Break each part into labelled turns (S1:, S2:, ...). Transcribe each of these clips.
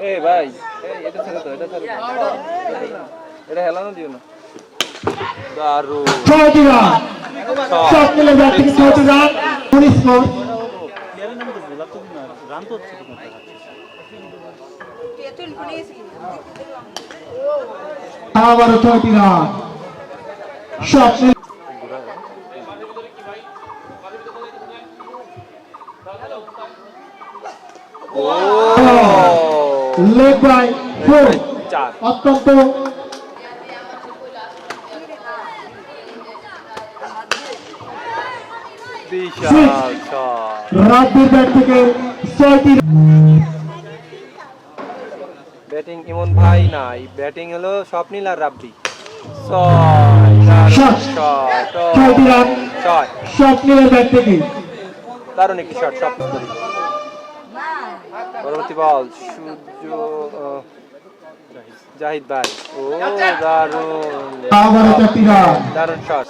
S1: এই ভাই, এটা ছেড়ে দাও, এটা ছেড়ে দাও। এটা হেলানো দিও না। দারুণ।
S2: 6টি রান। শট মিলে ব্যাট থেকে 6টি রান। 19 স্কোর। আবারও 6টি রান। শট মিলে লেগ বাই 4 অত্যন্ত
S1: বিশাল শট।
S2: রাব্বির ব্যাট থেকে 6টি
S1: ব্যাটিং ইমন ভাই নাই, ব্যাটিং হলো স্বপ্নিল আর রাব্বি। 6 দারুণ শট।
S2: 6টি রান।
S1: 6
S2: স্বপ্নিলের ব্যাট থেকে
S1: দারুণ একটি শট স্বপ্ন করি। পরবর্তী বল সূর্য জাহিদ ভাই। ও দারুণ,
S2: আবারও 4টি রান।
S1: দারুণ শট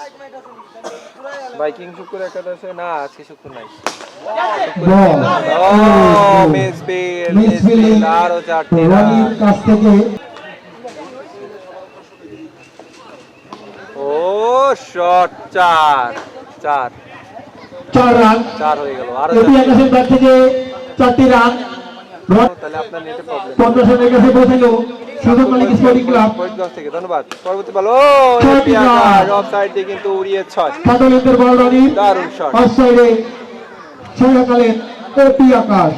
S1: ভাই। কিং শুক্র একাদশে না, আজকে শুক্র নাই।
S2: বল
S1: ও মিসফিল্ড,
S2: মিসফিল্ড
S1: আরো 4টি
S2: রনির
S1: রান।
S2: কাছ থেকে
S1: ও শট 4 4
S2: 4 রান।
S1: 4 হয়ে গেল। আরো
S2: এটি আকাশের ব্যাট থেকে 4টি রান।
S1: তাহলে আপনার নেটে প্রবলেম।
S2: 15 রানের কাছে পৌঁছালো সুযোগ মালিক স্পোর্টিং ক্লাব।
S1: ফরিদগঞ্জ থেকে ধন্যবাদ। পরবর্তী বল। ও
S2: ছয়টি রান।
S1: অফসাইড দিয়ে কিন্তু উড়িয়ে 6।
S2: কাতলের বল রনির
S1: দারুণ শট।
S2: অফসাইডে ছয়কালের এপি আকাশ।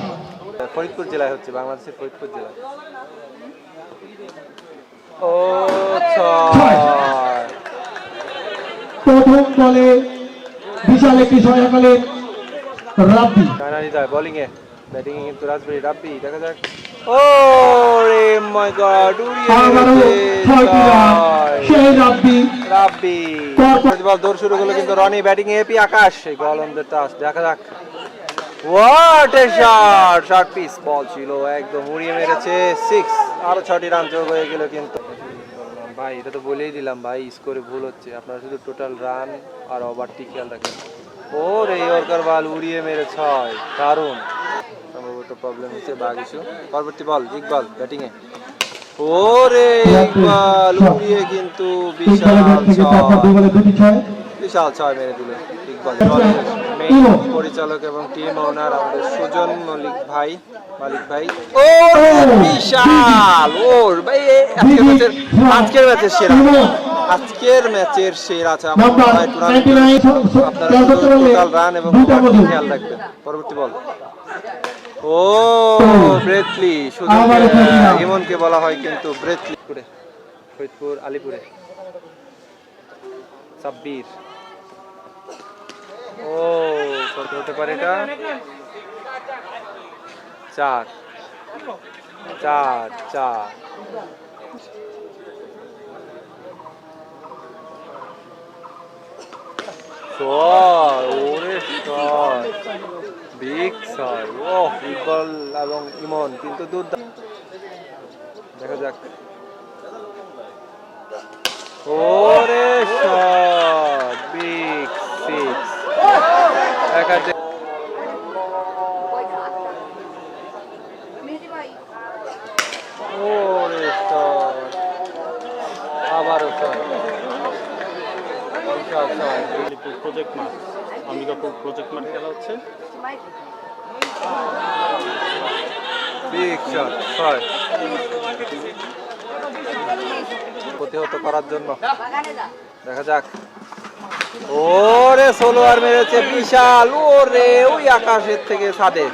S1: ফরিদপুর জেলায় হচ্ছে, বাংলাদেশের ফরিদপুর জেলায়। ও 6
S2: প্রথম বলে বিশাল একটি ছয়কালের রাব্বি।
S1: রানা হৃদয় বোলিং এ, ব্যাটিং এ কিন্তু রাজবাড়ী রাব্বি। দেখা যাক। ও রে মাই গড, উড়িয়ে
S2: আবারও
S1: গেছে
S2: 6টি রান। সেই রাব্বি
S1: রাব্বি। বল দৌড় শুরু করলো কিন্তু রনি, ব্যাটিং এ এপি আকাশ। এই গল অন দ্য টাচ। দেখা যাক। What a shot, short pitch ball ছিল, একদম উড়িয়ে মেরেছে 6। আরো 6টি রান যোগ হয়ে গেল কিন্তু। ভাই এটা তো বলেই দিলাম ভাই, স্কোরে ভুল হচ্ছে। আপনারা শুধু টোটাল রান আর ওভারটি খেয়াল রাখেন। ও রে ইয়র্কার বল উড়িয়ে মেরে 6। দারুণ। সম্ভবত প্রবলেম হচ্ছে, বাগ ইস্যু। পরবর্তী বল ইকবাল ব্যাটিং এ। ও রে ইকবাল উড়িয়ে কিন্তু বিশাল 6। বিশাল 6 মেরে দিল ইকবাল। মেইন পরিচালক এবং টিম ওনার আমাদের সুজন মালিক ভাই। ও বিশাল। ওর ভাই আজকের ম্যাচের সেরা। আজকের ম্যাচের সেরা আছে আমার মনে হয় টুর্নামেন্ট। আপনারা টোটাল রান এবং খেয়াল রাখবেন। পরবর্তী বল। ও ব্রেথলি, শুধু ইমনকে বলা হয় কিন্তু ব্রেথলি। ফরিদপুর আলিপুরে সাব্বির। ও কত হতে পারে এটা? 4 4 4। ওরে শট, বিগ শট। ও ইকবাল এবং ইমন কিন্তু দুর্দান্ত। দেখা যাক। ওরে শট, বিগ 6। ওরে শট, আবারও শট।
S3: প্রজেক্ট মাঠ, আম্বিকাপুর প্রজেক্ট মাঠ খেলা হচ্ছে।
S1: বিগ শট 6 প্রতিহত করার জন্য। দেখা যাক। ওরে সোলোয়ার মেরেছে বিশাল। ওরে ওই আকাশের থেকে ছাদে।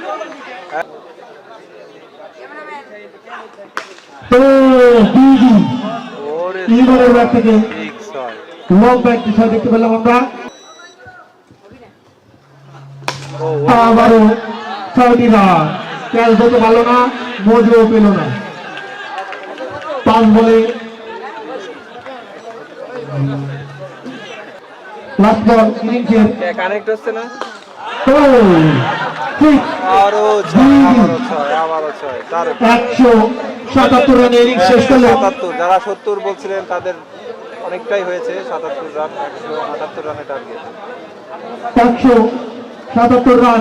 S1: ওরে
S2: ইমনের ব্যাট থেকে
S1: বিগ শট।
S2: লং ব্যাট ছয় দেখতে পেলাম আমরা। আবারও 6টি রান। ক্যাচ হতে পারলো না, মজুও পেল না। 5 বলে লাস্ট বল ইনিংসের
S1: কানেক্ট হচ্ছে না।
S2: ঠিক
S1: আরো 6 আবারও 6। দারুণ।
S2: 177 রানে ইনিংস শেষ করলো।
S1: 77। যারা 70 বলছিলেন তাদের অনেকটাই হয়েছে। 77 রান, 178 রানের টার্গেট।
S2: 177 রান